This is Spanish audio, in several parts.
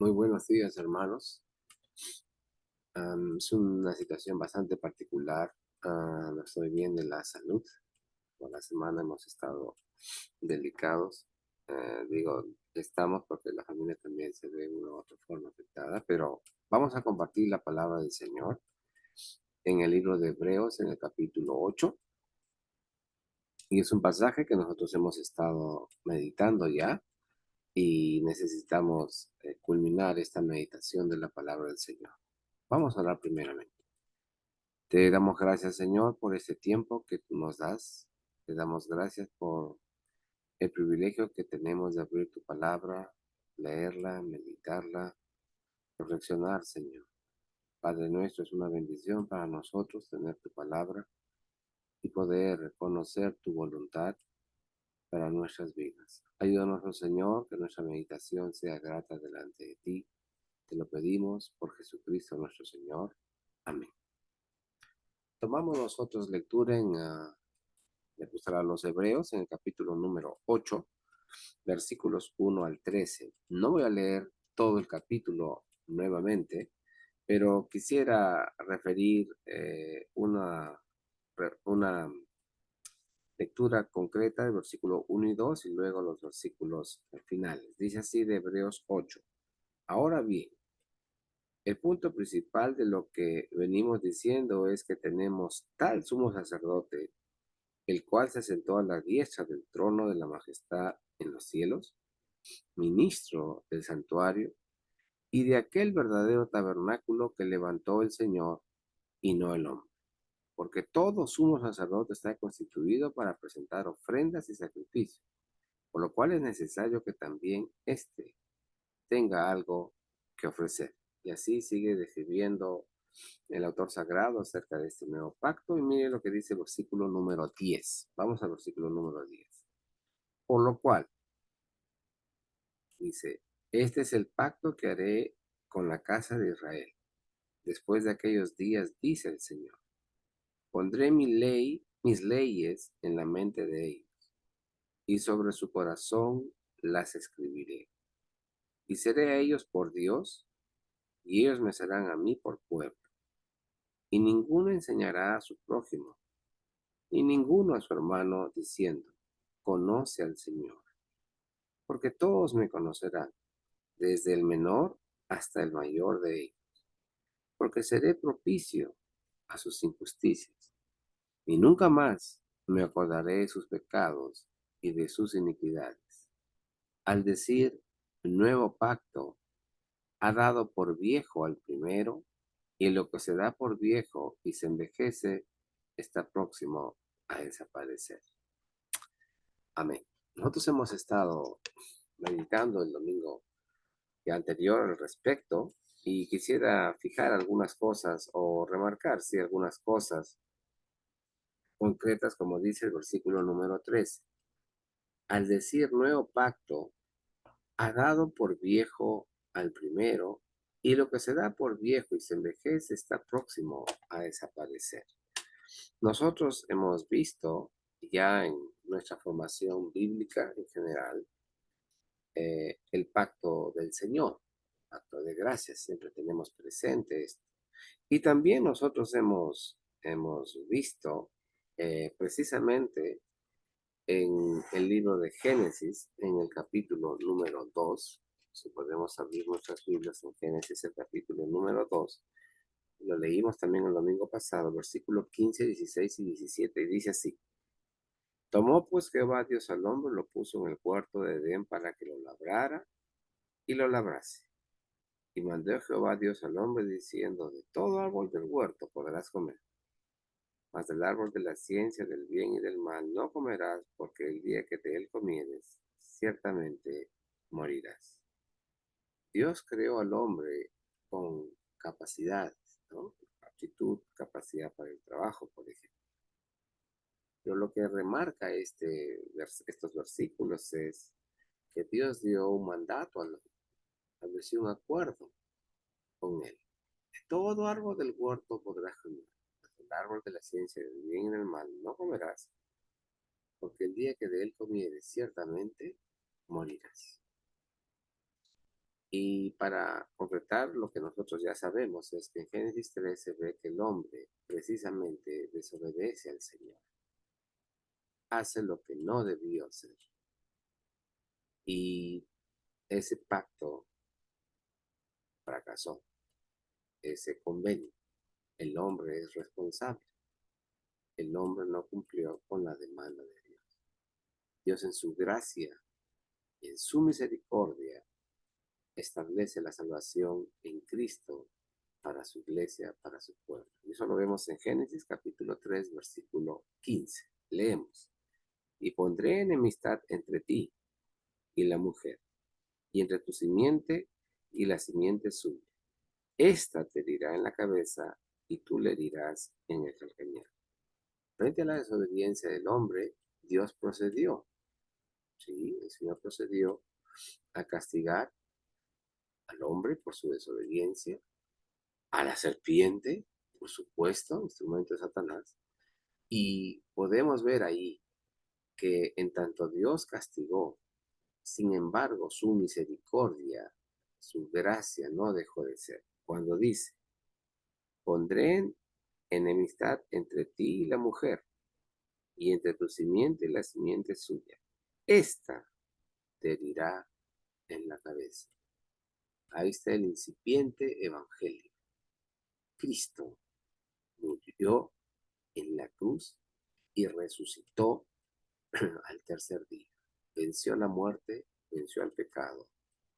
Muy buenos días, hermanos. Es una situación bastante particular. No estoy bien de la salud. Por la semana hemos estado delicados. Digo, estamos porque la familia también se ve de una u otra forma afectada, pero vamos a compartir la palabra del Señor en el libro de Hebreos, en el capítulo 8. Y es un pasaje que nosotros hemos estado meditando ya y necesitamos culminar esta meditación de la palabra del Señor. Vamos a orar primeramente. Te damos gracias, Señor, por este tiempo que tú nos das. Te damos gracias por el privilegio que tenemos de abrir tu palabra, leerla, meditarla, reflexionar, Señor. Padre nuestro, es una bendición para nosotros tener tu palabra y poder conocer tu voluntad para nuestras vidas. Ayúdanos, oh Señor, que nuestra meditación sea grata delante de ti. Te lo pedimos por Jesucristo nuestro Señor. Amén. Tomamos nosotros lectura en le gustará a los Hebreos en el capítulo número 8, versículos 1 al 13. No voy a leer todo el capítulo nuevamente, pero quisiera referir una lectura concreta del versículo 1 y 2 y luego los versículos finales. Dice así de Hebreos 8. Ahora bien, el punto principal de lo que venimos diciendo es que tenemos tal sumo sacerdote, el cual se sentó a la diestra del trono de la majestad en los cielos, ministro del santuario y de aquel verdadero tabernáculo que levantó el Señor y no el hombre. Porque todo sumo sacerdote está constituido para presentar ofrendas y sacrificios, por lo cual es necesario que también éste tenga algo que ofrecer. Y así sigue describiendo el autor sagrado acerca de este nuevo pacto. Y mire lo que dice el versículo número 10. Vamos al versículo número 10. Por lo cual, dice, este es el pacto que haré con la casa de Israel. Después de aquellos días, dice el Señor, pondré mis leyes en la mente de ellos, y sobre su corazón las escribiré. Y seré a ellos por Dios, y ellos me serán a mí por pueblo. Y ninguno enseñará a su prójimo, ni ninguno a su hermano, diciendo, conoce al Señor, porque todos me conocerán, desde el menor hasta el mayor de ellos, porque seré propicio a sus injusticias, y nunca más me acordaré de sus pecados y de sus iniquidades. Al decir nuevo pacto, ha dado por viejo al primero, y lo que se da por viejo y se envejece está próximo a desaparecer. Amén. Nosotros hemos estado meditando el domingo anterior al respecto y quisiera fijar algunas cosas o remarcar, sí, algunas cosas concretas, como dice el versículo número 13. Al decir nuevo pacto, ha dado por viejo al primero, y lo que se da por viejo y se envejece está próximo a desaparecer. Nosotros hemos visto ya en nuestra formación bíblica en general el pacto del Señor, pacto de gracia, siempre tenemos presente esto. Y también nosotros hemos visto precisamente en el libro de Génesis, en el capítulo número 2, si podemos abrir nuestras Biblias en Génesis, el capítulo número 2, lo leímos también el domingo pasado, versículos 15, 16 y 17, y dice así, tomó pues Jehová Dios al hombre, lo puso en el huerto de Edén para que lo labrara y lo labrase. Y mandó Jehová Dios al hombre diciendo, de todo árbol del huerto podrás comer, mas del árbol de la ciencia del bien y del mal no comerás, porque el día que de él comieres, ciertamente morirás. Dios creó al hombre con capacidades, ¿no? Aptitud, capacidad para el trabajo, por ejemplo. Pero lo que remarca estos versículos es que Dios dio un mandato al hombre, estableció un acuerdo con él. De todo árbol del huerto podrás comer, mas del árbol de la ciencia del bien y del mal no comerás, porque el día que de él comieres, ciertamente morirás. Y para concretar lo que nosotros ya sabemos es que en Génesis 3 se ve que el hombre precisamente desobedece al Señor, hace lo que no debió hacer. Y ese pacto fracasó, ese convenio. El hombre es responsable. El hombre no cumplió con la demanda de Dios. Dios en su gracia y en su misericordia establece la salvación en Cristo para su iglesia, para su pueblo. Y eso lo vemos en Génesis capítulo 3, versículo 15. Leemos, y pondré enemistad entre ti y la mujer, y entre tu simiente y la simiente suya. Esta te herirá en la cabeza y tú le herirás en el calcañar. Frente a la desobediencia del hombre, Dios procedió. Sí, el Señor procedió a castigar al hombre por su desobediencia, a la serpiente, por supuesto, instrumento de Satanás. Y podemos ver ahí que en tanto Dios castigó, sin embargo, su misericordia, su gracia no dejó de ser. Cuando dice, pondré enemistad entre ti y la mujer, y entre tu simiente y la simiente suya. Esta te herirá en la cabeza. Ahí está el incipiente evangelio. Cristo murió en la cruz y resucitó al tercer día. Venció la muerte, venció al pecado,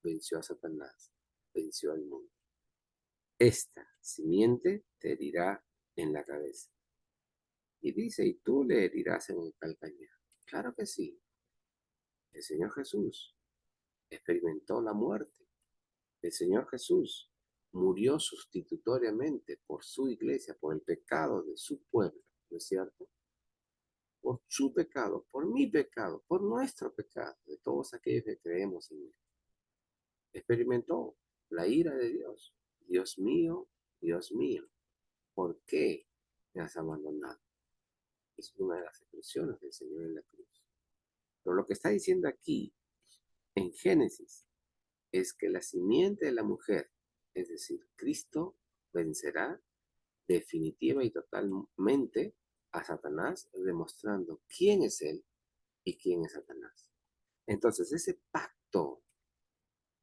venció a Satanás, venció al mundo. Esta simiente te herirá en la cabeza. Y dice, y tú le herirás en el calcañar. Claro que sí. El Señor Jesús experimentó la muerte. El Señor Jesús murió sustitutoriamente por su iglesia, por el pecado de su pueblo, ¿no es cierto? Por su pecado, por mi pecado, por nuestro pecado, de todos aquellos que creemos en él. Experimentó la ira de Dios. Dios mío, ¿por qué me has abandonado? Es una de las expresiones del Señor en la cruz. Pero lo que está diciendo aquí en Génesis es que la simiente de la mujer, es decir, Cristo, vencerá definitiva y totalmente a Satanás, demostrando quién es él y quién es Satanás. Entonces, ese pacto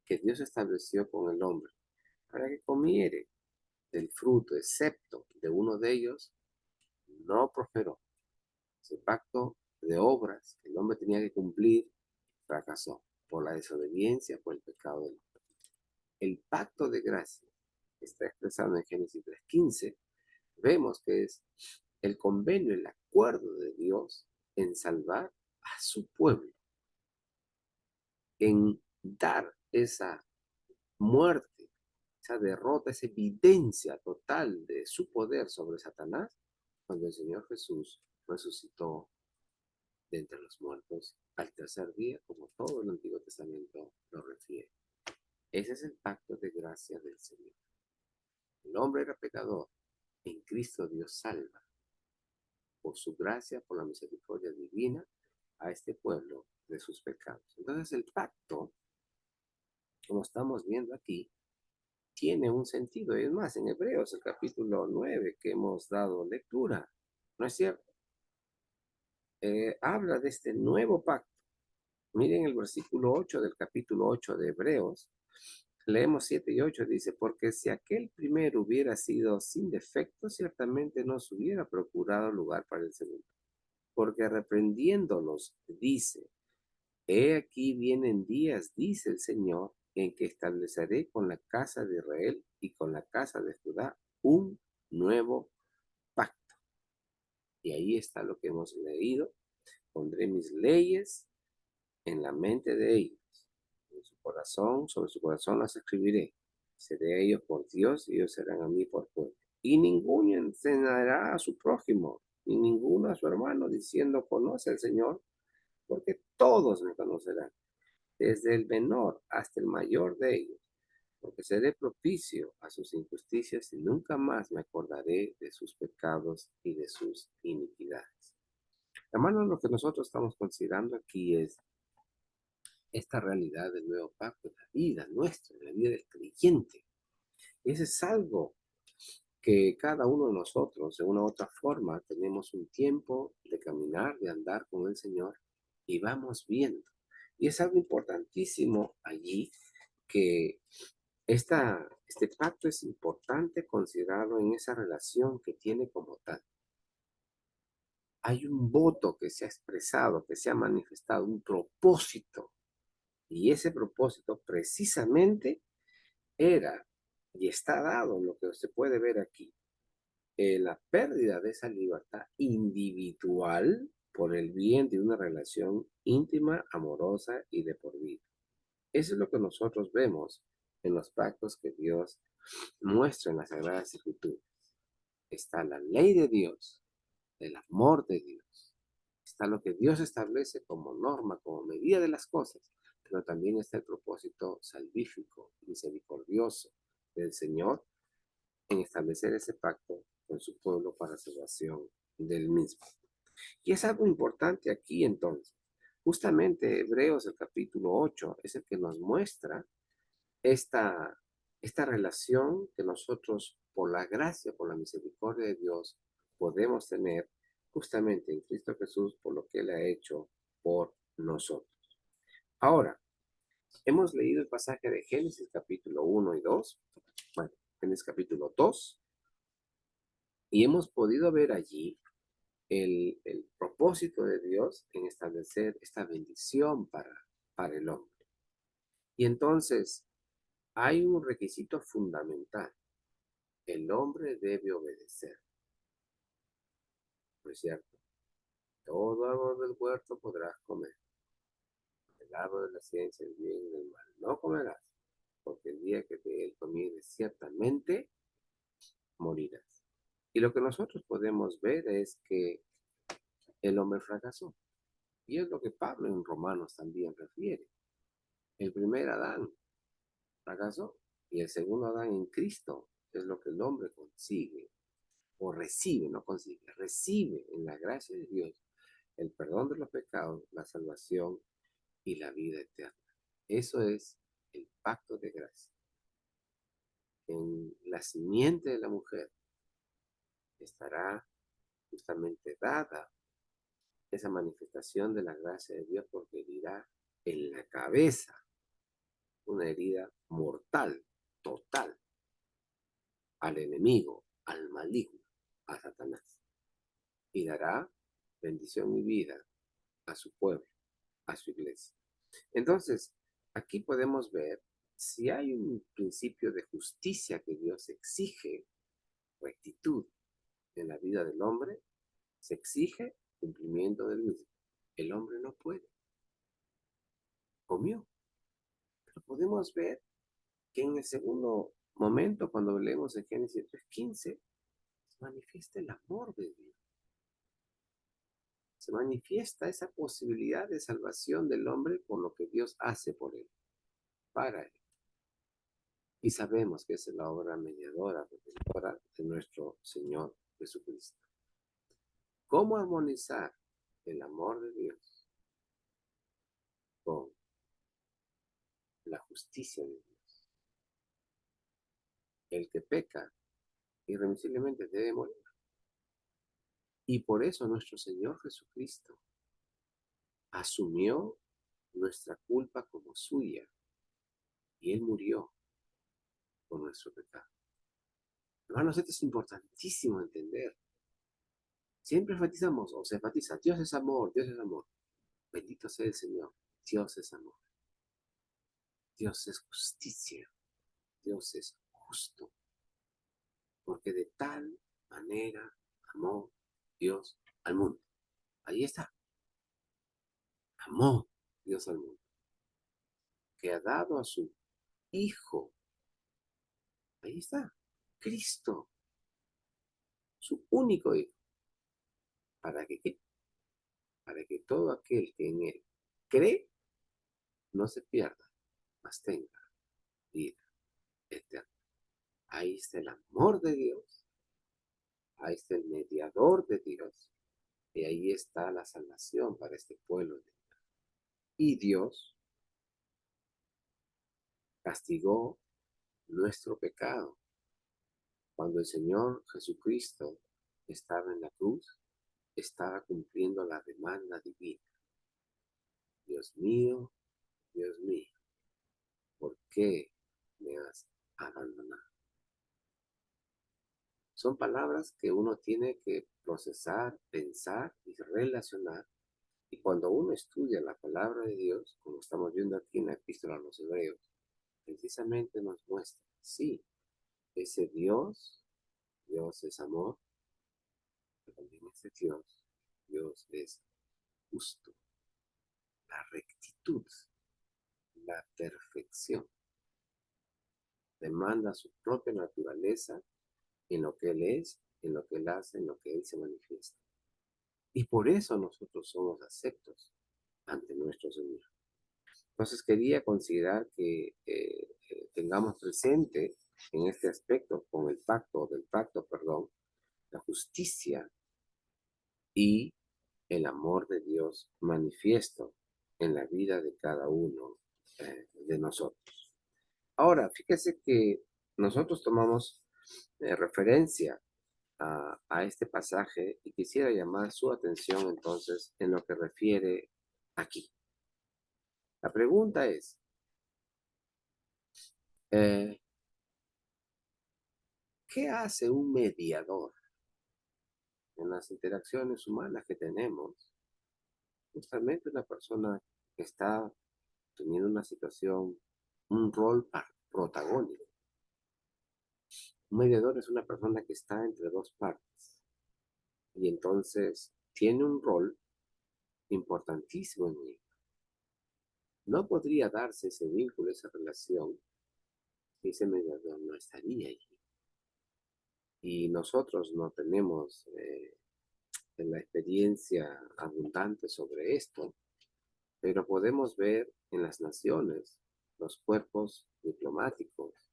que Dios estableció con el hombre para que comiere del fruto, excepto de uno de ellos, no prosperó. Ese pacto de obras que el hombre tenía que cumplir fracasó por la desobediencia, por el pecado del hombre. El pacto de gracia que está expresado en Génesis 3:15, vemos que es el convenio, el acuerdo de Dios en salvar a su pueblo, en dar esa muerte, esa derrota, esa evidencia total de su poder sobre Satanás, cuando el Señor Jesús resucitó de entre los muertos al tercer día, como todo el Antiguo Testamento lo refiere. Ese es el pacto de gracia del Señor. El hombre era pecador, en Cristo Dios salva, por su gracia, por la misericordia divina, a este pueblo de sus pecados. Entonces el pacto, como estamos viendo aquí, tiene un sentido. Y es más, en Hebreos, el capítulo 9 que hemos dado lectura, ¿no es cierto? Habla de este nuevo pacto. Miren el versículo 8 del capítulo 8 de Hebreos. Leemos 7 y 8, dice, porque si aquel primero hubiera sido sin defecto, ciertamente no se hubiera procurado lugar para el segundo. Porque reprendiéndolos, dice, he aquí vienen días, dice el Señor, en que estableceré con la casa de Israel y con la casa de Judá un nuevo pacto. Y ahí está lo que hemos leído. Pondré mis leyes en la mente de ellos. En su corazón, sobre su corazón las escribiré. Seré a ellos por Dios y ellos serán a mí por pueblo. Y ninguno enseñará a su prójimo, ni ninguno a su hermano, diciendo, conoce al Señor, porque todos me conocerán, desde el menor hasta el mayor de ellos, porque seré propicio a sus injusticias y nunca más me acordaré de sus pecados y de sus iniquidades. Hermanos, lo que nosotros estamos considerando aquí es esta realidad del nuevo pacto en la vida nuestra, en la vida del creyente. Ese es algo que cada uno de nosotros, de una u otra forma, tenemos un tiempo de caminar, de andar con el Señor y vamos viendo. Y es algo importantísimo allí que este pacto es importante considerarlo en esa relación que tiene como tal. Hay un voto que se ha expresado, que se ha manifestado, un propósito. Y ese propósito precisamente era y está dado en lo que se puede ver aquí. La pérdida de esa libertad individual por el bien de una relación íntima, amorosa y de por vida. Eso es lo que nosotros vemos en los pactos que Dios muestra en las Sagradas Escrituras. Está la ley de Dios, el amor de Dios. Está lo que Dios establece como norma, como medida de las cosas, pero también está el propósito salvífico, misericordioso del Señor en establecer ese pacto con su pueblo para salvación del mismo. Y es algo importante aquí entonces. Justamente Hebreos, el capítulo 8 es el que nos muestra esta, esta relación que nosotros, por la gracia, por la misericordia de Dios, podemos tener justamente en Cristo Jesús por lo que Él ha hecho por nosotros. Ahora, hemos leído el pasaje de Génesis capítulo 1 y 2, bueno, Génesis capítulo 2, y hemos podido ver allí el propósito de Dios en establecer esta bendición para el hombre. Y entonces hay un requisito fundamental. El hombre debe obedecer, ¿no es cierto? Todo árbol del huerto podrás comer. El árbol de la ciencia del bien y del mal no comerás, porque el día que de él comieres ciertamente morirás. Y lo que nosotros podemos ver es que el hombre fracasó. Y es lo que Pablo en Romanos también refiere. El primer Adán fracasó y el segundo Adán en Cristo es lo que el hombre consigue o recibe, no consigue, recibe en la gracia de Dios el perdón de los pecados, la salvación y la vida eterna. Eso es el pacto de gracia. En la simiente de la mujer estará justamente dada esa manifestación de la gracia de Dios porque herirá en la cabeza una herida mortal, total, al enemigo, al maligno, a Satanás. Y dará bendición y vida a su pueblo, a su iglesia. Entonces, aquí podemos ver si hay un principio de justicia que Dios exige, rectitud en la vida del hombre, se exige cumplimiento del mismo. El hombre no puede, comió. Pero podemos ver que en el segundo momento, cuando leemos en Génesis 3:15, se manifiesta el amor de Dios. Se manifiesta esa posibilidad de salvación del hombre por lo que Dios hace por él, para él. Y sabemos que esa es la obra mediadora, redentora de nuestro Señor Jesucristo. ¿Cómo armonizar el amor de Dios con la justicia de Dios? El que peca irremisiblemente debe morir. Y por eso nuestro Señor Jesucristo asumió nuestra culpa como suya y Él murió por nuestro pecado. Hermanos, esto es importantísimo entender. Siempre enfatizamos, o se enfatiza, Dios es amor, Dios es amor. Bendito sea el Señor, Dios es amor, Dios es justicia, Dios es justo, porque de tal manera amó Dios al mundo. Ahí está, amó Dios al mundo, que ha dado a su Hijo, ahí está, Cristo, su único Hijo, ¿para que qué? Para que todo aquel que en Él cree no se pierda, mas tenga vida eterna. Ahí está el amor de Dios, ahí está el mediador de Dios, y ahí está la salvación para este pueblo. Y Dios castigó nuestro pecado. Cuando el Señor Jesucristo estaba en la cruz, estaba cumpliendo la demanda divina. Dios mío, ¿por qué me has abandonado? Son palabras que uno tiene que procesar, pensar y relacionar. Y cuando uno estudia la palabra de Dios, como estamos viendo aquí en la Epístola a los Hebreos, precisamente nos muestra, sí, ese Dios es amor, pero también ese Dios es justo, la rectitud, la perfección. Demanda su propia naturaleza en lo que Él es, en lo que Él hace, en lo que Él se manifiesta. Y por eso nosotros somos aceptos ante nuestro Señor. Entonces quería considerar que tengamos presente en este aspecto con del pacto, perdón, la justicia y el amor de Dios manifiesto en la vida de cada uno de nosotros. Ahora, fíjese que nosotros tomamos referencia a este pasaje y quisiera llamar su atención entonces en lo que refiere aquí. La pregunta es, eh, ¿qué hace un mediador en las interacciones humanas que tenemos? Justamente una persona que está teniendo una situación, un rol protagónico. Un mediador es una persona que está entre dos partes y entonces tiene un rol importantísimo en ello. No podría darse ese vínculo, esa relación, si ese mediador no estaría allí. Y nosotros no tenemos la experiencia abundante sobre esto, pero podemos ver en las naciones, los cuerpos diplomáticos,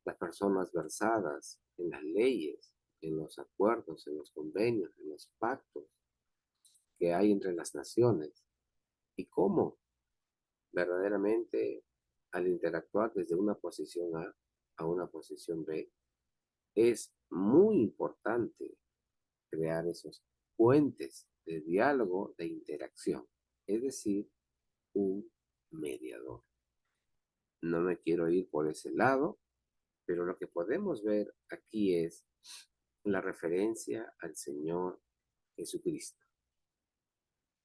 las personas versadas en las leyes, en los acuerdos, en los convenios, en los pactos que hay entre las naciones y cómo verdaderamente al interactuar desde una posición a una posición B, es muy importante crear esos puentes de diálogo, de interacción, es decir, un mediador. No me quiero ir por ese lado, pero lo que podemos ver aquí es la referencia al Señor Jesucristo.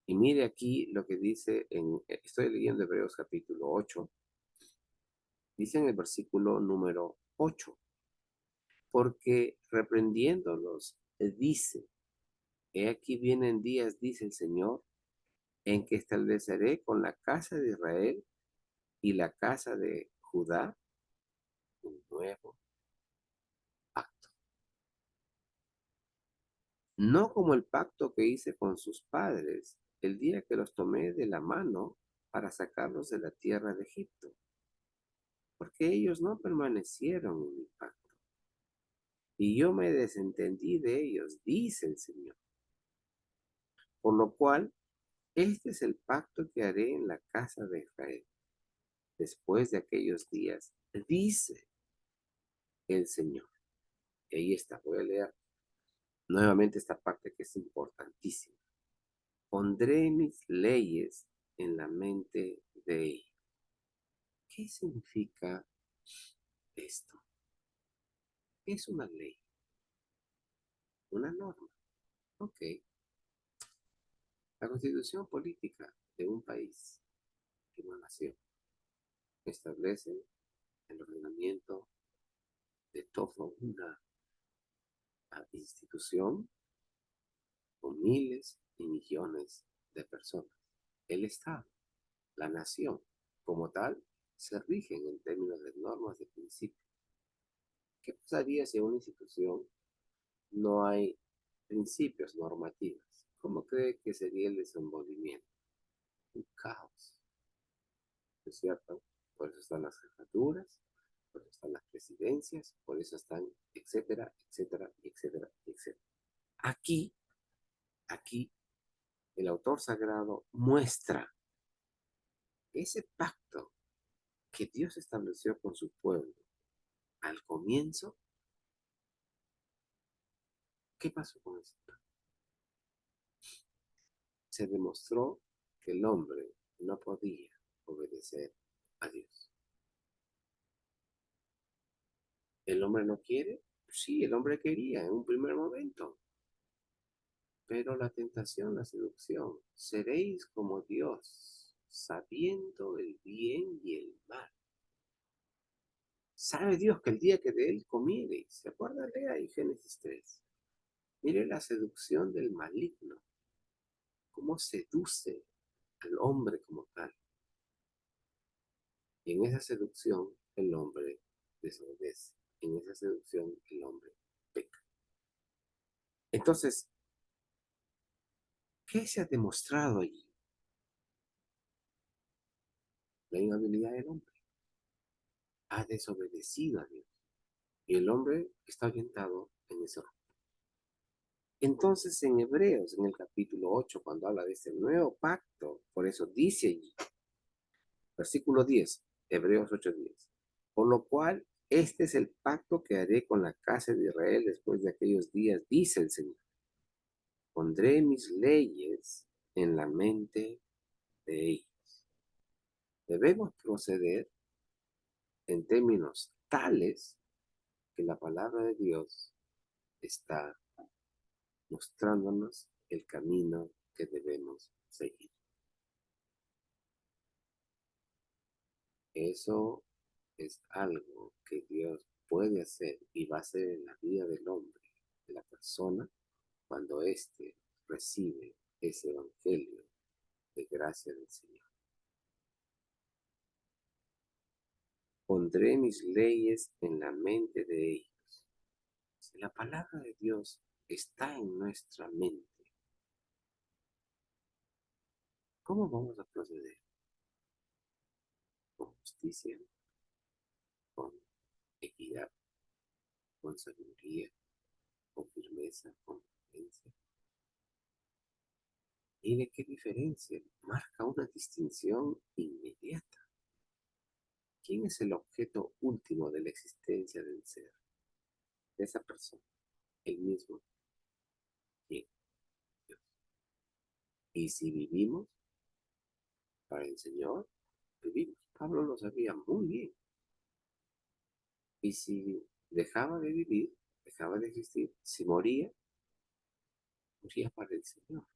Y mire aquí lo que dice estoy leyendo Hebreos capítulo 8, dice en el versículo número 8, porque reprendiéndolos, dice, he aquí vienen días, dice el Señor, en que estableceré con la casa de Israel y la casa de Judá un nuevo pacto. No como el pacto que hice con sus padres el día que los tomé de la mano para sacarlos de la tierra de Egipto, porque ellos no permanecieron en mi pacto, y yo me desentendí de ellos, dice el Señor. Por lo cual, este es el pacto que haré en la casa de Israel después de aquellos días, dice el Señor. Y ahí está, voy a leer nuevamente esta parte que es importantísima. Pondré mis leyes en la mente de ellos. ¿Qué significa esto? ¿Qué es una ley? Una norma. Ok. La constitución política de un país, de una nación, establece el ordenamiento de toda una institución con miles y millones de personas. El Estado, la nación, como tal, se rigen en términos de normas de principio. ¿Qué pasaría si en una institución no hay principios normativos? ¿Cómo cree que sería el desenvolvimiento? Un caos, ¿no es cierto? Por eso están las jefaturas, por eso están las presidencias, por eso están, etcétera, etcétera, etcétera, etcétera. Aquí, el autor sagrado muestra ese pacto que Dios estableció con su pueblo al comienzo, ¿qué pasó con eso? Se demostró que el hombre no podía obedecer a Dios. ¿El hombre no quiere? Sí, el hombre quería en un primer momento, pero la tentación, la seducción, seréis como Dios, sabiendo el bien y el mal. Sabe Dios que el día que de él comiereis, ¿se acuerda? Lea ahí Génesis 3. Mire la seducción del maligno, cómo seduce al hombre como tal. Y en esa seducción el hombre desobedece. En esa seducción el hombre peca. Entonces, ¿qué se ha demostrado allí? La inhabilidad del hombre. Ha desobedecido a Dios. Y el hombre está orientado en ese rumbo. Entonces, en Hebreos, en el capítulo 8, cuando habla de este nuevo pacto, por eso dice allí, versículo 10, Hebreos 8:10, por lo cual este es el pacto que haré con la casa de Israel después de aquellos días, dice el Señor. Pondré mis leyes en la mente de ellos. Debemos proceder en términos tales que la palabra de Dios está mostrándonos el camino que debemos seguir. Eso es algo que Dios puede hacer y va a hacer en la vida del hombre, de la persona, cuando éste recibe ese evangelio de gracia del Señor. Pondré mis leyes en la mente de ellos. Si la palabra de Dios está en nuestra mente, ¿cómo vamos a proceder? Con justicia, con equidad, con sabiduría, con firmeza, con prudencia. Mire qué diferencia, marca una distinción inmediata. ¿Quién es el objeto último de la existencia del ser? De esa persona, el mismo. ¿Quién? Dios. Y si vivimos para el Señor, vivimos. Pablo lo sabía muy bien. Y si dejaba de vivir, dejaba de existir, si moría, moría para el Señor.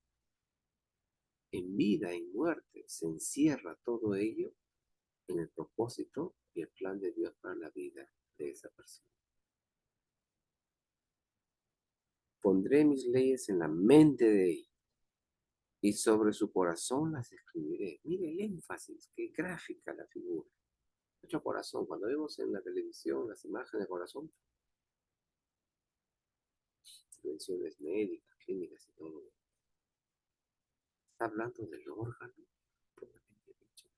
En vida y muerte se encierra todo ello en el propósito y el plan de Dios para la vida de esa persona. Pondré mis leyes en la mente de ellos y sobre su corazón las escribiré. Mire el énfasis, qué gráfica la figura. Nuestro corazón, cuando vemos en la televisión las imágenes de corazón, intervenciones médicas, clínicas y todo, está hablando del órgano, propiamente dicho.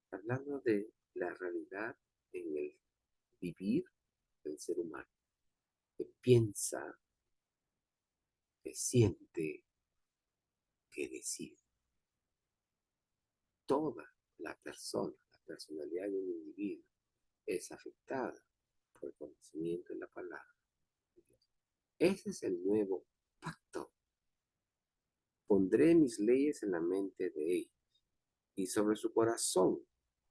Está hablando de la realidad en el vivir del ser humano, que piensa, que siente, que decide. Toda la persona, la personalidad de un individuo es afectada por el conocimiento de la palabra de Dios. Ese es el nuevo pacto. Pondré mis leyes en la mente de ellos y sobre su corazón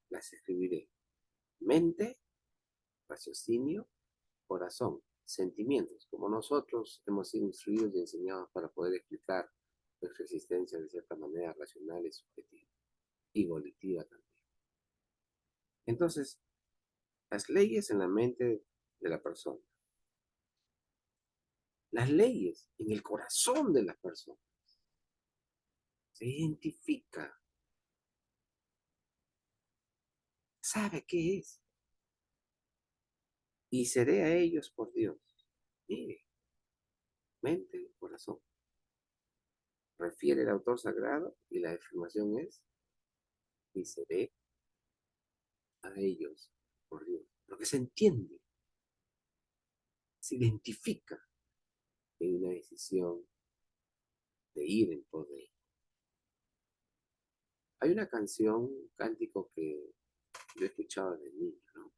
las escribiré. Mente, raciocinio, corazón, sentimientos, como nosotros hemos sido instruidos y enseñados para poder explicar nuestra existencia de cierta manera racional y subjetiva y volitiva también. Entonces, las leyes en la mente de la persona, las leyes en el corazón de la persona, se identifica, sabe qué es y seré a ellos por Dios. Mire, mente, corazón. Refiere el autor sagrado y la afirmación es y seré a ellos por Dios. Lo que se entiende, se identifica en una decisión de ir en pos de él. Hay una canción, un cántico que Yo he escuchado de niño, ¿no?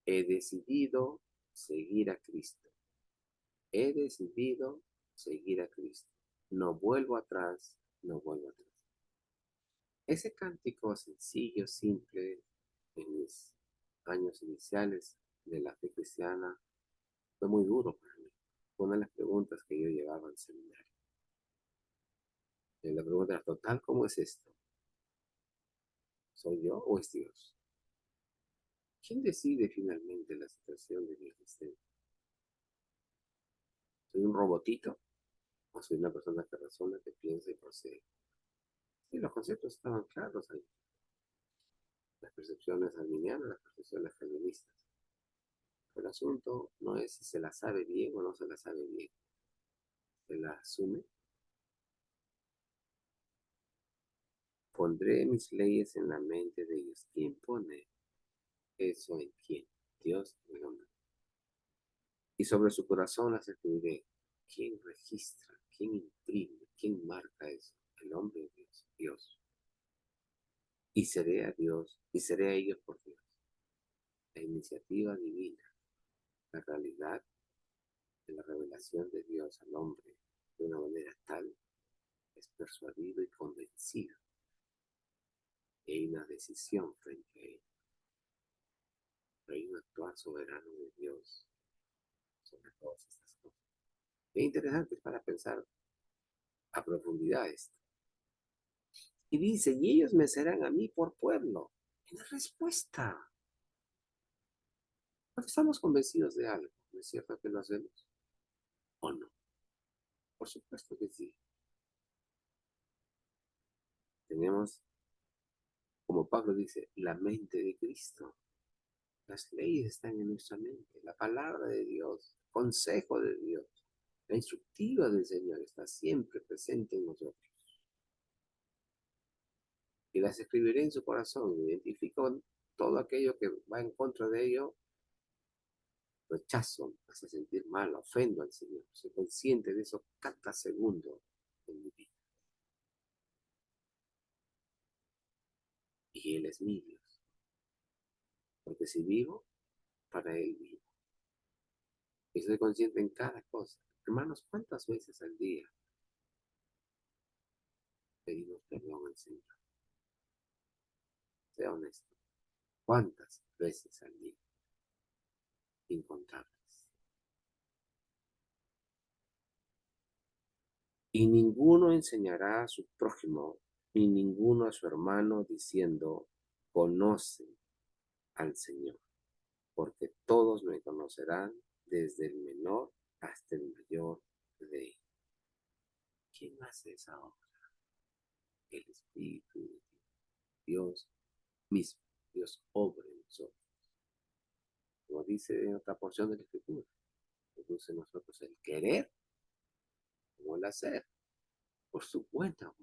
He decidido seguir a Cristo. He decidido seguir a Cristo. No vuelvo atrás, no vuelvo atrás. Ese cántico sencillo, simple, en mis años iniciales de la fe cristiana, fue muy duro para mí. Fue una de las preguntas que yo llevaba al seminario. Y la pregunta era, total, ¿cómo es esto? ¿Soy yo o es Dios? ¿Quién decide finalmente la situación de mi existencia? ¿Soy un robotito o soy una persona que razona, que piensa y procede? Sí, los conceptos estaban claros ahí. Las percepciones arminianas, las percepciones calvinistas. El asunto no es si se la sabe bien o no se la sabe bien. Se la asume. Pondré mis leyes en la mente de ellos. ¿Quién pone eso en quién? Dios y el hombre. Y sobre su corazón las escribiré. ¿Quién registra? ¿Quién imprime? ¿Quién marca eso? El hombre de Dios. Dios. Y seré a Dios y seré a ellos por Dios. La iniciativa divina, la realidad de la revelación de Dios al hombre de una manera tal es persuadido y convencido. Y hay una decisión frente a él. Pero hay un actuar soberano de Dios sobre todas estas cosas. Es interesante para pensar a profundidad esto. Y dice, y ellos me serán a mí por pueblo. Es la respuesta. Cuando estamos convencidos de algo, ¿no es cierto que lo hacemos? ¿O no? Por supuesto que sí. Tenemos, como Pablo dice, la mente de Cristo. Las leyes están en nuestra mente. La palabra de Dios, el consejo de Dios, la instructiva del Señor está siempre presente en nosotros. Y las escribiré en su corazón. Identifico todo aquello que va en contra de ello, rechazo, me hace sentir mal, ofendo al Señor. Soy consciente de eso cada segundo en mi vida. Y Él es mi Dios. Porque si vivo, para Él vivo. Y soy consciente en cada cosa. Hermanos, ¿cuántas veces al día pedimos perdón al Señor? Sea honesto. ¿Cuántas veces al día? Incontables. Y ninguno enseñará a su prójimo, ni ninguno a su hermano, diciendo, conoce al Señor, porque todos me conocerán, desde el menor hasta el mayor de ellos. ¿Quién hace esa obra? El Espíritu de Dios mismo. Dios obra en nosotros. Como dice en otra porción de la Escritura, produce en nosotros el querer como el hacer, por su cuenta.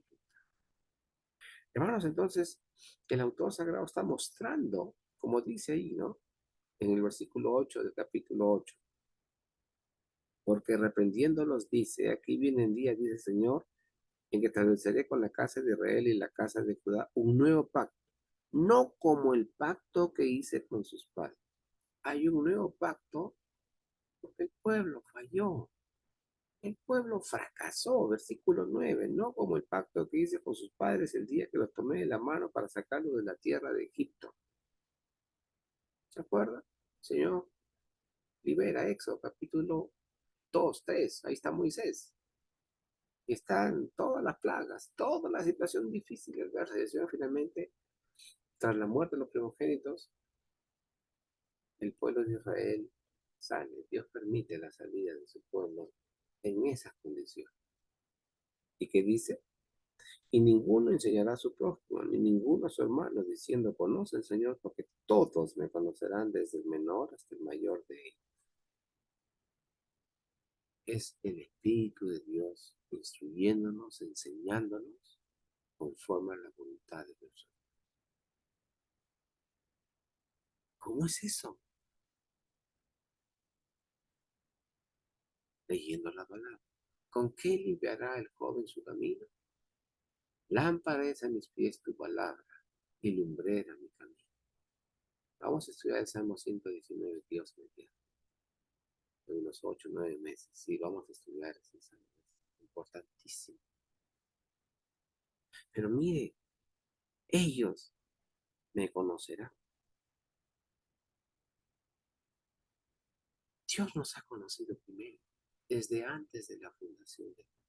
Hermanos, entonces, el autor sagrado está mostrando, como dice ahí, ¿no? En el versículo 8 del capítulo 8, porque reprendiéndolos dice, aquí vienen días, dice el Señor, en que estableceré con la casa de Israel y la casa de Judá un nuevo pacto, no como el pacto que hice con sus padres. Hay un nuevo pacto porque el pueblo falló, el pueblo fracasó, versículo 9, no como el pacto que hice con sus padres el día que los tomé de la mano para sacarlos de la tierra de Egipto. ¿Se acuerda? Señor, libera Éxodo capítulo 2, 3, ahí está Moisés. Y están todas las plagas, toda la situación difícil del verso. Y el Señor finalmente, tras la muerte de los primogénitos, el pueblo de Israel sale. Dios permite la salida de su pueblo en esas condiciones. ¿Y qué dice? Y ninguno enseñará a su prójimo, ni ninguno a su hermano, diciendo, conoce al Señor, porque todos me conocerán, desde el menor hasta el mayor de ellos. Es el Espíritu de Dios instruyéndonos, enseñándonos conforme a la voluntad de Dios. ¿Cómo es eso? Leyendo la palabra. ¿Con qué limpiará el joven su camino? Lámpara es a mis pies tu palabra y lumbrera mi camino. Vamos a estudiar el Salmo 119, Dios mediante, en unos 8 o 9 meses. Sí, vamos a estudiar ese Salmo. Es importantísimo. Pero mire, ellos me conocerán. Dios nos ha conocido primero, desde antes de la fundación del mundo.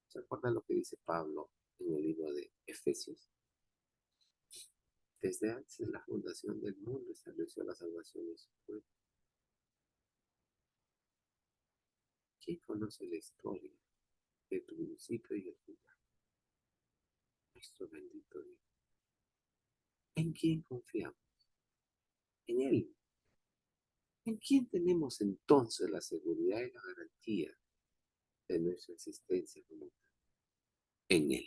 ¿Se acuerdan lo que dice Pablo en el libro de Efesios? Desde antes de la fundación del mundo estableció la salvación de su pueblo. ¿Quién conoce la historia de tu principio y el final? Nuestro bendito Dios. ¿En quién confiamos? En Él. ¿En quién tenemos entonces la seguridad y la garantía de nuestra existencia como tal? En Él.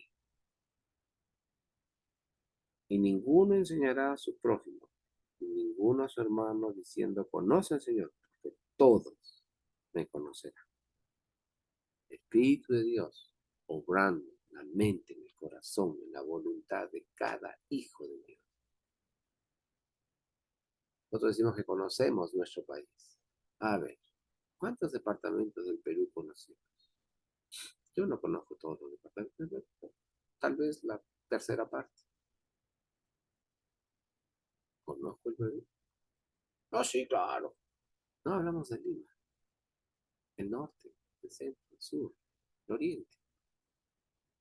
Y ninguno enseñará a su prójimo, y ninguno a su hermano diciendo, conoce al Señor, porque todos me conocerán. El Espíritu de Dios obrando en la mente, en el corazón, en la voluntad de cada hijo de Dios. Nosotros decimos que conocemos nuestro país. A ver, ¿cuántos departamentos del Perú conocemos? Yo no conozco todos los departamentos, tal vez la tercera parte. ¿Conozco el Perú? No, sí, claro. No hablamos de Lima, el norte, el centro, el sur, el oriente.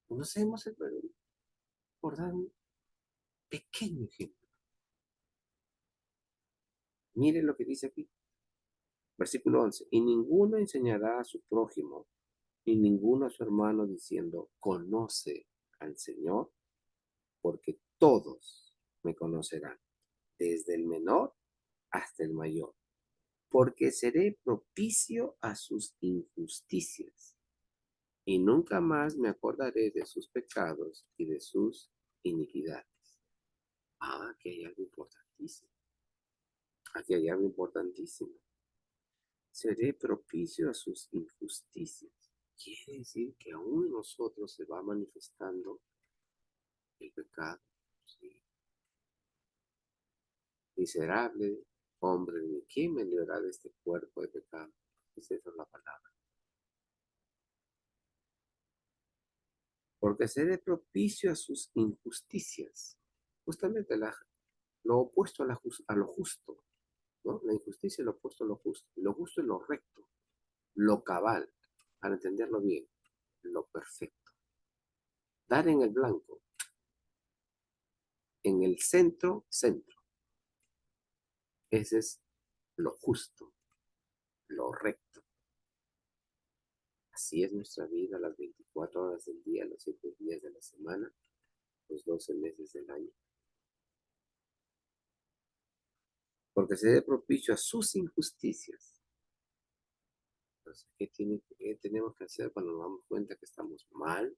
Conocemos el Perú, por dar un pequeño ejemplo. Miren lo que dice aquí, versículo 11. Y ninguno enseñará a su prójimo, ni ninguno a su hermano diciendo, conoce al Señor, porque todos me conocerán, desde el menor hasta el mayor, porque seré propicio a sus injusticias, y nunca más me acordaré de sus pecados y de sus iniquidades. Ah, aquí hay algo importantísimo. Aquí hay algo importantísimo. Seré propicio a sus injusticias. Quiere decir que aún en nosotros se va manifestando el pecado. ¿Sí? Miserable hombre de mí, ¿quién me librará de este cuerpo de pecado? Esa es la palabra. Porque seré propicio a sus injusticias. Justamente lo opuesto a lo justo, ¿no? La injusticia es lo opuesto a lo justo. Lo justo es lo recto, lo cabal, para entenderlo bien, lo perfecto. Dar en el blanco, en el centro, centro. Ese es lo justo, lo recto. Así es nuestra vida las 24 horas del día, los 7 días de la semana, los 12 meses del año. Porque se dé propicio a sus injusticias. Entonces, ¿qué tenemos que hacer cuando nos damos cuenta que estamos mal?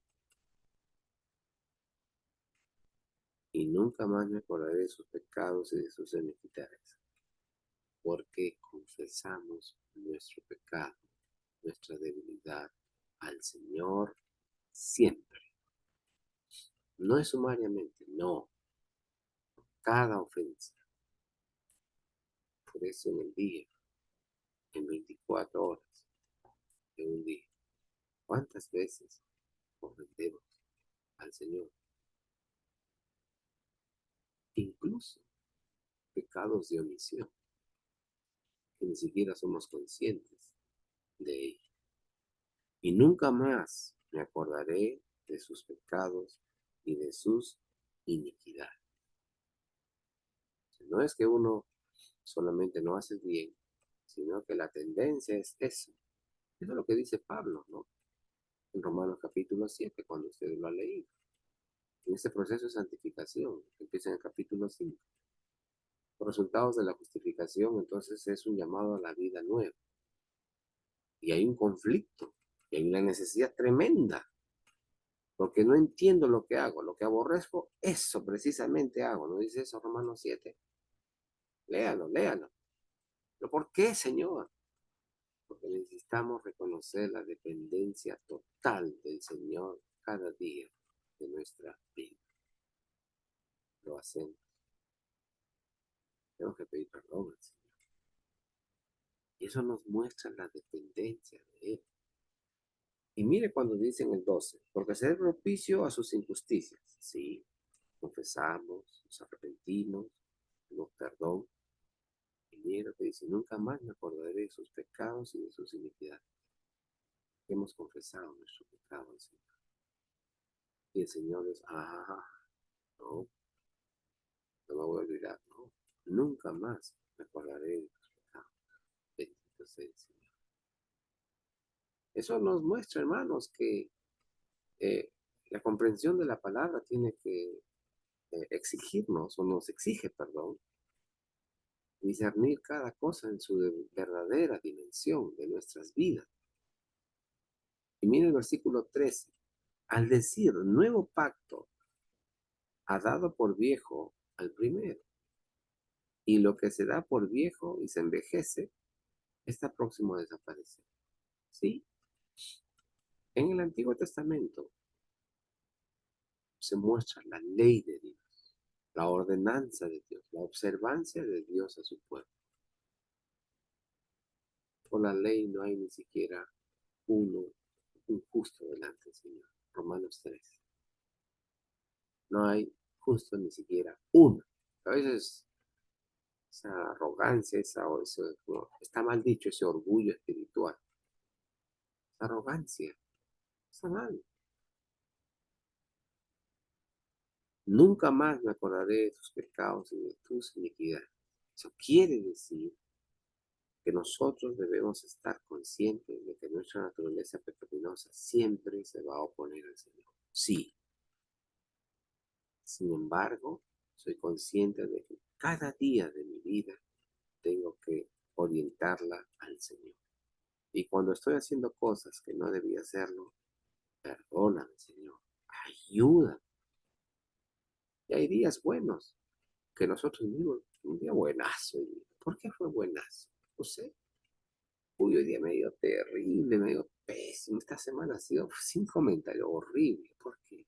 Y nunca más me acordaré de sus pecados y de sus iniquidades. Porque confesamos nuestro pecado, nuestra debilidad al Señor siempre. No es sumariamente, no. Cada ofensa. Por eso en el día, en 24 horas de un día, ¿cuántas veces ofendemos al Señor? Incluso pecados de omisión, que ni siquiera somos conscientes de ello. Y nunca más me acordaré de sus pecados y de sus iniquidades. No es que uno solamente no hace bien, sino que la tendencia es eso. Eso es lo que dice Pablo, ¿no? En Romanos capítulo 7, cuando ustedes lo han leído. En este proceso de santificación, que empieza en el capítulo 5. Los resultados de la justificación, entonces, es un llamado a la vida nueva. Y hay un conflicto, y hay una necesidad tremenda, porque no entiendo lo que hago, lo que aborrezco, eso precisamente hago, ¿no dice eso Romanos 7? Léalo, léalo. ¿Pero por qué, Señor? Porque necesitamos reconocer la dependencia total del Señor cada día de nuestra vida. Lo hacemos. tengo que pedir perdón al Señor. Y eso nos muestra la dependencia de Él. Y mire cuando dice en el 12, porque ser propicio a sus injusticias. Sí, confesamos, nos arrepentimos, pedimos perdón. Y mire lo que dice, nunca más me acordaré de sus pecados y de sus iniquidades. Hemos confesado nuestro pecado al Señor. Y el Señor es, no, no me voy a olvidar, no. Nunca más me acordaré de tus pecados. Bendito sea el Señor. Eso nos muestra, hermanos, que eh, la comprensión de la palabra tiene que exigirnos, o nos exige, perdón, discernir cada cosa en su verdadera dimensión de nuestras vidas. Y mire el versículo 13. Al decir nuevo pacto, ha dado por viejo al primero. Y lo que se da por viejo y se envejece, está próximo a desaparecer. ¿Sí? En el Antiguo Testamento se muestra la ley de Dios, la ordenanza de Dios, la observancia de Dios a su pueblo. Por la ley no hay ni siquiera un justo delante del Señor. Romanos 3. No hay justo ni siquiera uno. A veces esa arrogancia, no, está mal dicho, ese orgullo espiritual, esa arrogancia, está mal. Nunca más me acordaré de tus pecados y de tus iniquidades. Eso quiere decir que nosotros debemos estar conscientes de que nuestra naturaleza pecaminosa siempre se va a oponer al Señor. Sí. Sin embargo, soy consciente de que cada día de mi vida tengo que orientarla al Señor. Y cuando estoy haciendo cosas que no debía hacerlo, perdóname, Señor, ayuda. Y hay días buenos que nosotros mismos, un día buenazo. ¿Por qué fue buenazo? No sé. Uy, hoy día medio terrible, medio pésimo. Esta semana ha sido sin comentario horrible. ¿Por qué?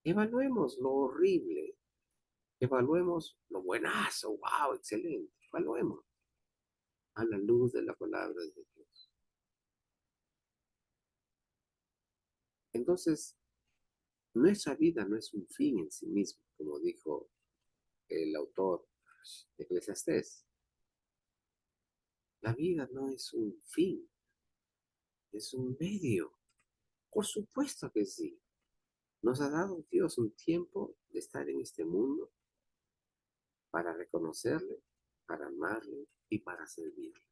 Evaluemos lo horrible. Evaluemos lo buenazo. Wow, excelente. Evaluemos a la luz de la palabra de Dios. Entonces, nuestra vida no es un fin en sí mismo, como dijo el autor de Eclesiastés. La vida no es un fin, es un medio. Por supuesto que sí. Nos ha dado Dios un tiempo de estar en este mundo para reconocerle, para amarle y para servirle.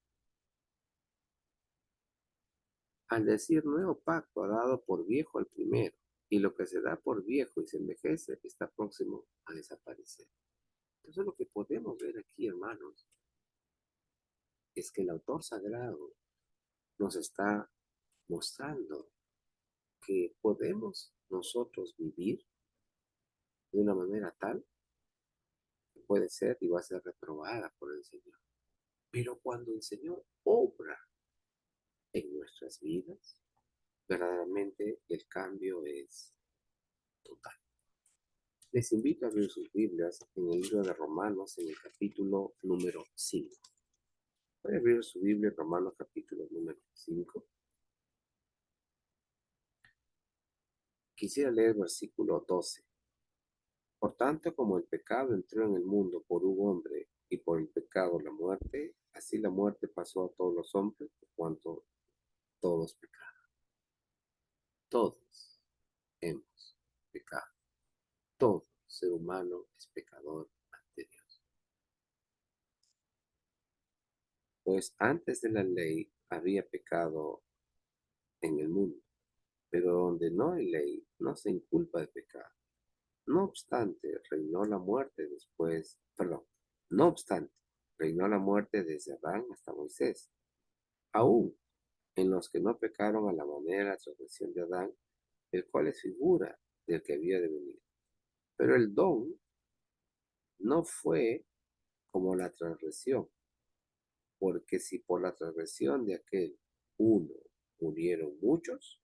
Al decir nuevo pacto ha dado por viejo al primero, y lo que se da por viejo y se envejece está próximo a desaparecer. Entonces lo que podemos ver aquí, hermanos, es que el autor sagrado nos está mostrando que podemos nosotros vivir de una manera tal que puede ser y va a ser reprobada por el Señor. Pero cuando el Señor obra en nuestras vidas, verdaderamente el cambio es total. Les invito a abrir sus Biblias en el libro de Romanos, en el capítulo número 5. Voy a abrir su Biblia en Romanos capítulo número 5. Quisiera leer el versículo 12. Por tanto, como el pecado entró en el mundo por un hombre y por el pecado la muerte, así la muerte pasó a todos los hombres por cuanto todos pecaron. Todos hemos pecado. Todo ser humano es pecador ante Dios. Pues antes de la ley había pecado en el mundo, pero donde no hay ley no se inculpa de pecado. No obstante, reinó la muerte después, perdón, no obstante, reinó la muerte desde Adán hasta Moisés, aún en los que no pecaron a la manera de la transgresión de Adán, el cual es figura del que había de venir. Pero el don no fue como la transgresión, porque si por la transgresión de aquel uno murieron muchos,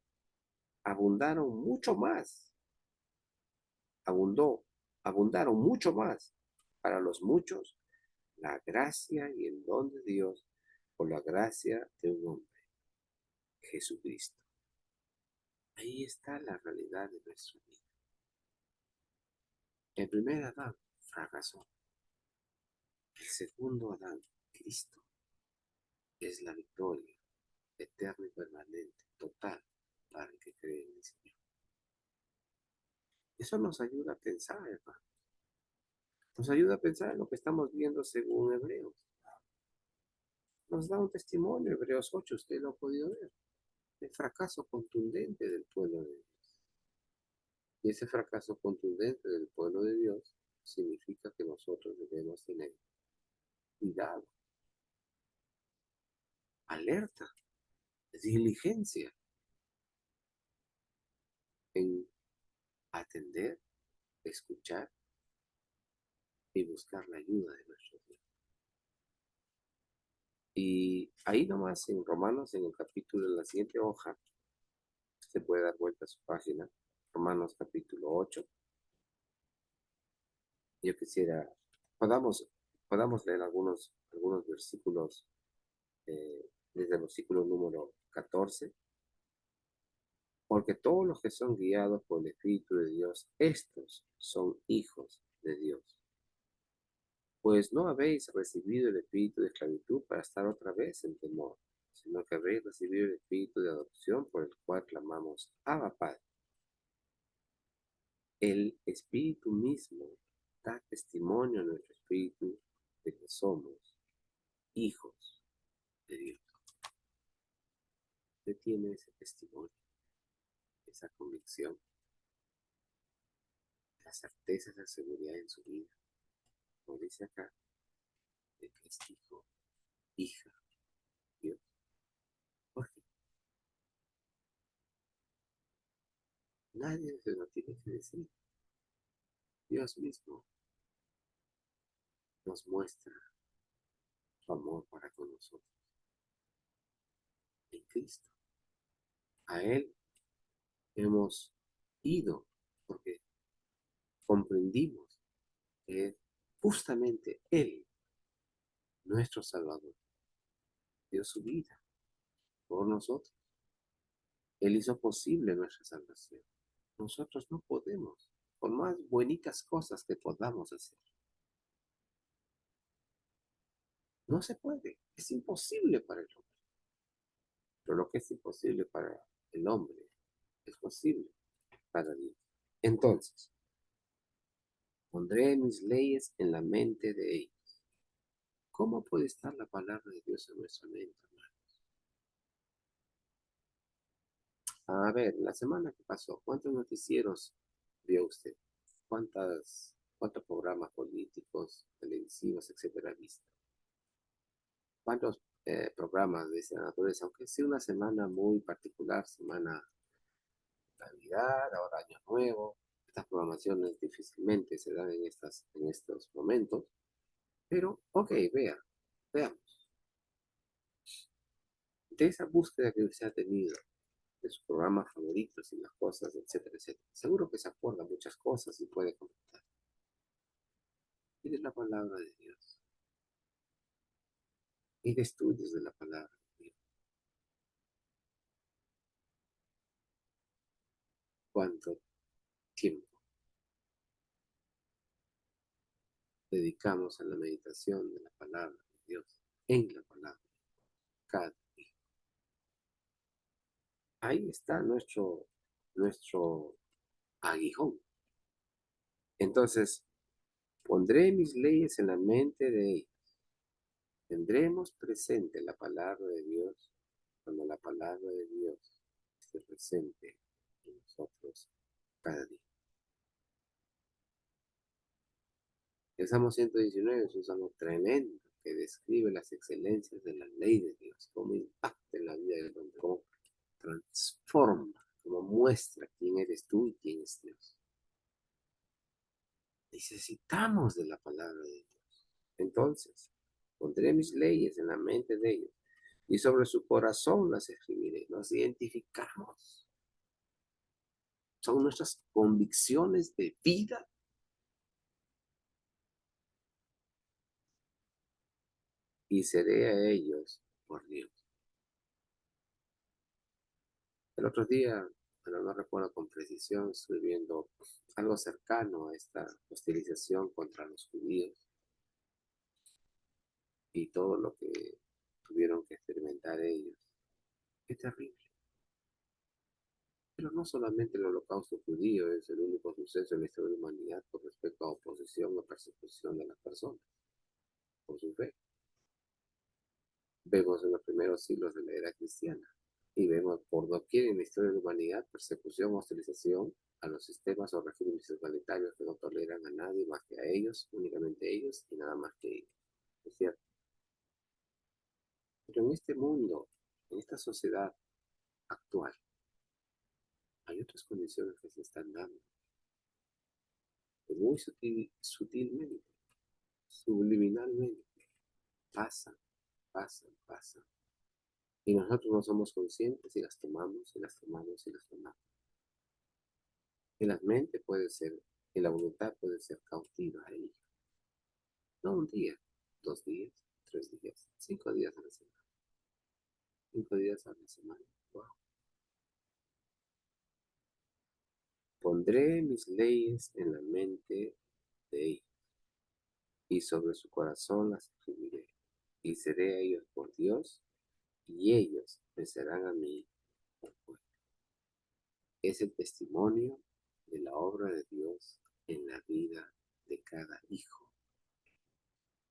abundaron mucho más, abundaron mucho más para los muchos la gracia y el don de Dios por la gracia de un hombre, Jesucristo. Ahí está la realidad de nuestra vida. El primer Adán fracasó. El segundo Adán, Cristo, es la victoria eterna y permanente, total, para el que cree en el Señor. Eso nos ayuda a pensar, hermano. Nos ayuda a pensar en lo que estamos viendo según Hebreos. Nos da un testimonio, Hebreos 8, usted lo ha podido ver, el fracaso contundente del pueblo de Dios. Y ese fracaso contundente del pueblo de Dios significa que nosotros debemos tener cuidado, alerta, diligencia en atender, escuchar y buscar la ayuda de nuestro Dios. Y ahí nomás en Romanos, en el capítulo, en la siguiente hoja, se puede dar vuelta a su página, Romanos capítulo 8. Yo quisiera, podamos, podamos leer algunos versículos desde el versículo número 14. Porque todos los que son guiados por el Espíritu de Dios, estos son hijos de Dios. Pues no habéis recibido el espíritu de esclavitud para estar otra vez en temor, sino que habéis recibido el espíritu de adopción por el cual clamamos, Abba Padre. El Espíritu mismo da testimonio a nuestro espíritu de que somos hijos de Dios. Usted tiene ese testimonio, esa convicción, la certeza, la seguridad en su vida. Como dice acá, de que es hijo, hija de Dios. Porque nadie se lo tiene que decir. Dios mismo nos muestra su amor para con nosotros en Cristo. A Él hemos ido porque comprendimos que es justamente Él, nuestro Salvador, dio su vida por nosotros. Él hizo posible nuestra salvación. Nosotros no podemos, por más bonitas cosas que podamos hacer. No se puede, es imposible para el hombre. Pero lo que es imposible para el hombre es posible para Dios. Entonces, pondré mis leyes en la mente de ellos. ¿Cómo puede estar la palabra de Dios en nuestra mente, hermano? A ver, la semana que pasó, ¿cuántos noticieros vio usted? ¿Cuántos programas políticos, televisivos, etcétera, ha visto? ¿Cuántos programas de esa naturaleza? Aunque sea una semana muy particular, semana Navidad, ahora Año Nuevo. Estas programaciones difícilmente se dan en estos momentos. Pero, ok, veamos. De esa búsqueda que usted ha tenido, de sus programas favoritos y las cosas, etcétera, etcétera. Seguro que se acuerda muchas cosas y puede comentar. Y de la palabra de Dios. Y de estudios de la palabra de Dios. ¿Cuánto tiempo dedicamos a la meditación de la palabra de Dios? En la palabra, cada día. Ahí está nuestro aguijón. Entonces, pondré mis leyes en la mente de ellos. Tendremos presente la palabra de Dios cuando la palabra de Dios esté presente en nosotros cada día. El Salmo 119 es un salmo tremendo que describe las excelencias de la ley de Dios, cómo impacta en la vida del hombre, cómo transforma, cómo muestra quién eres tú y quién es Dios. Necesitamos de la palabra de Dios. Entonces, pondré mis leyes en la mente de ellos y sobre su corazón las escribiré. Nos identificamos. Son nuestras convicciones de vida. y seré a ellos por Dios. El otro día, pero no recuerdo con precisión, estoy viendo algo cercano a esta hostilización contra los judíos y todo lo que tuvieron que experimentar ellos. Qué terrible. Pero no solamente el holocausto judío es el único suceso en la historia de la humanidad con respecto a oposición o persecución de las personas por su fe. Vemos en los primeros siglos de la era cristiana y vemos por doquier en la historia de la humanidad persecución o hostilización a los sistemas o regímenes totalitarios que no toleran a nadie más que a ellos, únicamente ellos y nada más que ellos. Es cierto. Pero en este mundo, en esta sociedad actual, hay otras condiciones que se están dando, que muy sutilmente, subliminalmente, pasan, pasan. Y nosotros no somos conscientes y las tomamos y las tomamos y las tomamos. Y la mente puede ser, y la voluntad puede ser cautiva a ello. No un día, 2 días, 3 días, 5 días a la semana. 5 días a la semana. Wow. Pondré mis leyes en la mente de ellos y sobre su corazón las escribiré. Y seré a ellos por Dios y ellos me serán a mí por pueblo. Es el testimonio de la obra de Dios en la vida de cada hijo.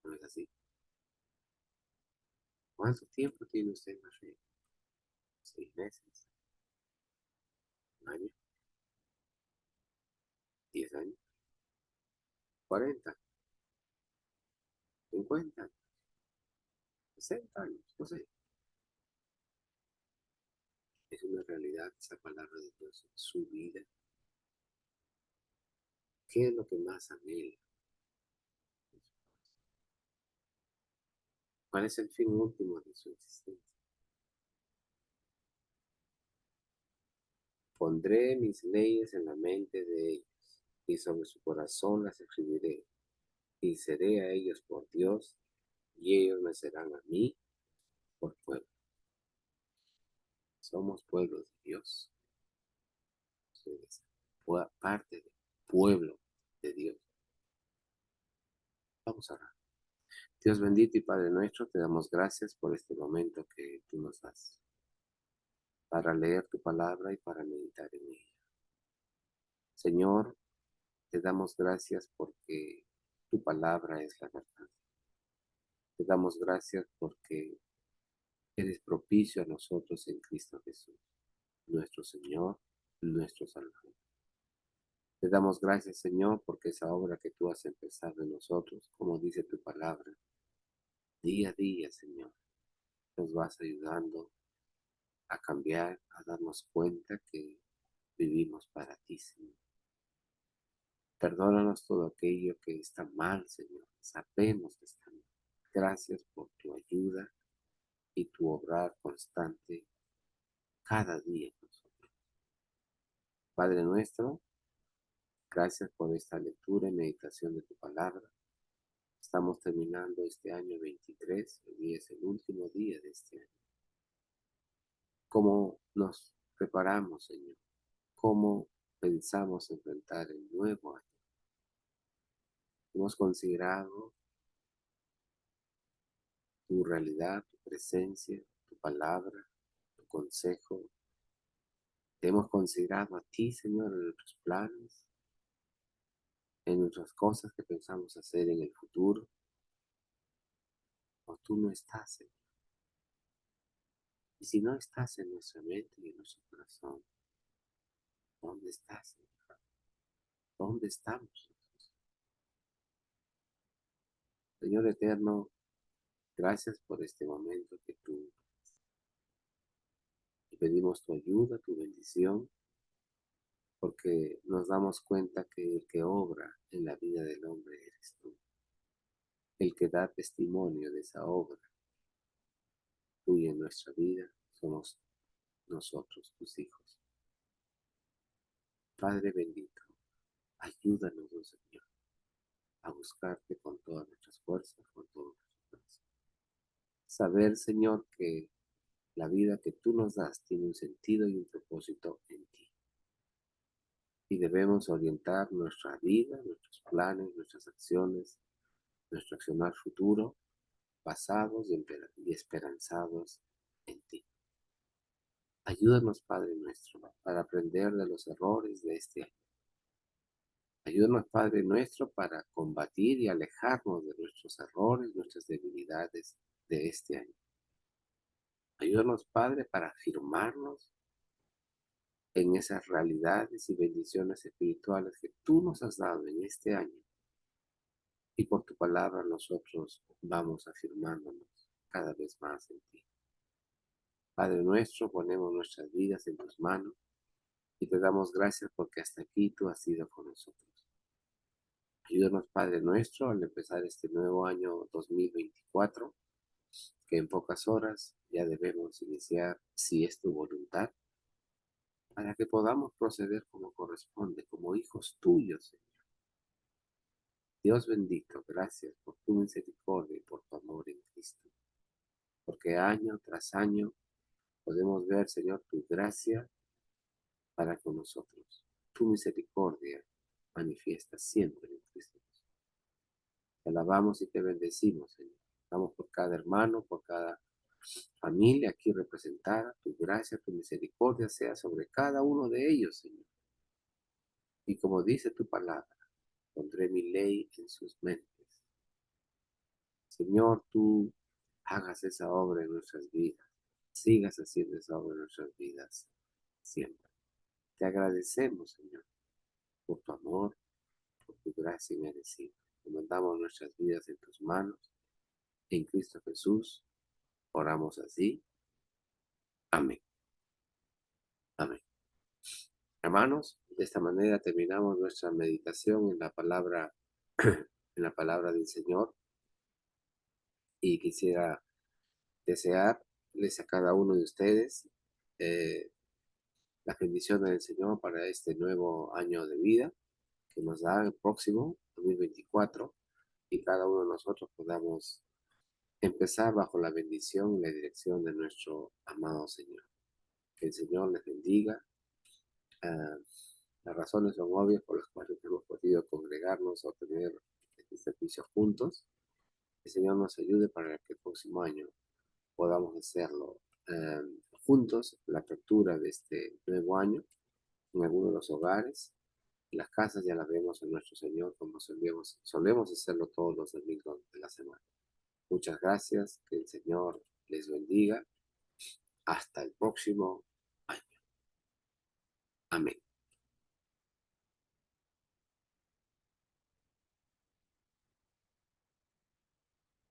¿No es así? ¿Cuánto tiempo tiene usted en la fe? 6 meses, un año, 10 años, 40, 50, 60 años, no sé. Es una realidad esa palabra de Dios en su vida. ¿Qué es lo que más anhela? ¿Cuál es el fin último de su existencia? Pondré mis leyes en la mente de ellos y sobre su corazón las escribiré y seré a ellos por Dios y ellos me serán a mí por pueblo. Somos pueblo de Dios. Ustedes, parte del pueblo de Dios. Vamos a orar. Dios bendito y Padre nuestro, te damos gracias por este momento que tú nos das para leer tu palabra y para meditar en ella. Señor, te damos gracias porque tu palabra es la verdad. Te damos gracias porque eres propicio a nosotros en Cristo Jesús, nuestro Señor, nuestro Salvador. Te damos gracias, Señor, porque esa obra que tú has empezado en nosotros, como dice tu palabra, día a día, Señor, nos vas ayudando a cambiar, a darnos cuenta que vivimos para ti, Señor. Perdónanos todo aquello que está mal, Señor. Sabemos que está mal. Gracias por tu ayuda y tu obrar constante cada día con nosotros. Padre nuestro, gracias por esta lectura y meditación de tu palabra. Estamos terminando este año 23, hoy es el último día de este año. ¿Cómo nos preparamos, Señor? ¿Cómo pensamos enfrentar el nuevo año? Hemos considerado tu realidad, tu presencia, tu palabra, tu consejo. Te hemos considerado a ti, Señor, en nuestros planes, en nuestras cosas que pensamos hacer en el futuro. O tú no estás, Señor. Y si no estás en nuestra mente y en nuestro corazón, ¿dónde estás, Señor? ¿Dónde estamos? Señor eterno, gracias por este momento que tú te pedimos tu ayuda, tu bendición, porque nos damos cuenta que el que obra en la vida del hombre eres tú, el que da testimonio de esa obra tuya en nuestra vida somos nosotros, tus hijos. Padre bendito, ayúdanos, oh Señor, a buscarte con todas nuestras fuerzas, con todo nuestro corazón. saber, Señor, que la vida que tú nos das tiene un sentido y un propósito en ti. Y debemos orientar nuestra vida, nuestros planes, nuestras acciones, nuestro accionar futuro, basados y esperanzados en ti. Ayúdanos, Padre nuestro, para aprender de los errores de este año. Ayúdanos, Padre nuestro, para combatir y alejarnos de nuestros errores, nuestras debilidades de este año. Ayúdanos, Padre, para afirmarnos en esas realidades y bendiciones espirituales que tú nos has dado en este año. Y por tu palabra nosotros vamos afirmándonos cada vez más en ti. Padre nuestro, ponemos nuestras vidas en tus manos y te damos gracias porque hasta aquí tú has sido con nosotros. Ayúdanos, Padre nuestro, al empezar este nuevo año 2024, que en pocas horas ya debemos iniciar, si es tu voluntad, para que podamos proceder como corresponde, como hijos tuyos, Señor. Dios bendito, gracias por tu misericordia y por tu amor en Cristo, porque año tras año podemos ver, Señor, tu gracia para con nosotros. Tu misericordia manifiesta siempre en Cristo. Te alabamos y te bendecimos, Señor. Damos por cada hermano, por cada familia aquí representada. Tu gracia, tu misericordia sea sobre cada uno de ellos, Señor. Y como dice tu palabra, pondré mi ley en sus mentes. Señor, tú hagas esa obra en nuestras vidas. Sigas haciendo esa obra en nuestras vidas siempre. Te agradecemos, Señor, por tu amor, por tu gracia inmerecida. Comandamos nuestras vidas en tus manos. En Cristo Jesús, oramos así. Amén. Amén. Hermanos, de esta manera terminamos nuestra meditación en la palabra, en la palabra del Señor. Y quisiera desearles a cada uno de ustedes eh, las bendiciones del Señor para este nuevo año de vida que nos da el próximo 2024 y cada uno de nosotros podamos empezar bajo la bendición y la dirección de nuestro amado Señor. Que el Señor les bendiga. Ah, las razones son obvias por las cuales hemos podido congregarnos o tener este servicio juntos. El Señor nos ayude para que el próximo año podamos hacerlo juntos, la apertura de este nuevo año en alguno de los hogares. En las casas ya las vemos en nuestro Señor como solemos hacerlo todos los domingos de la semana. Muchas gracias, que el Señor les bendiga. Hasta el próximo año. Amén.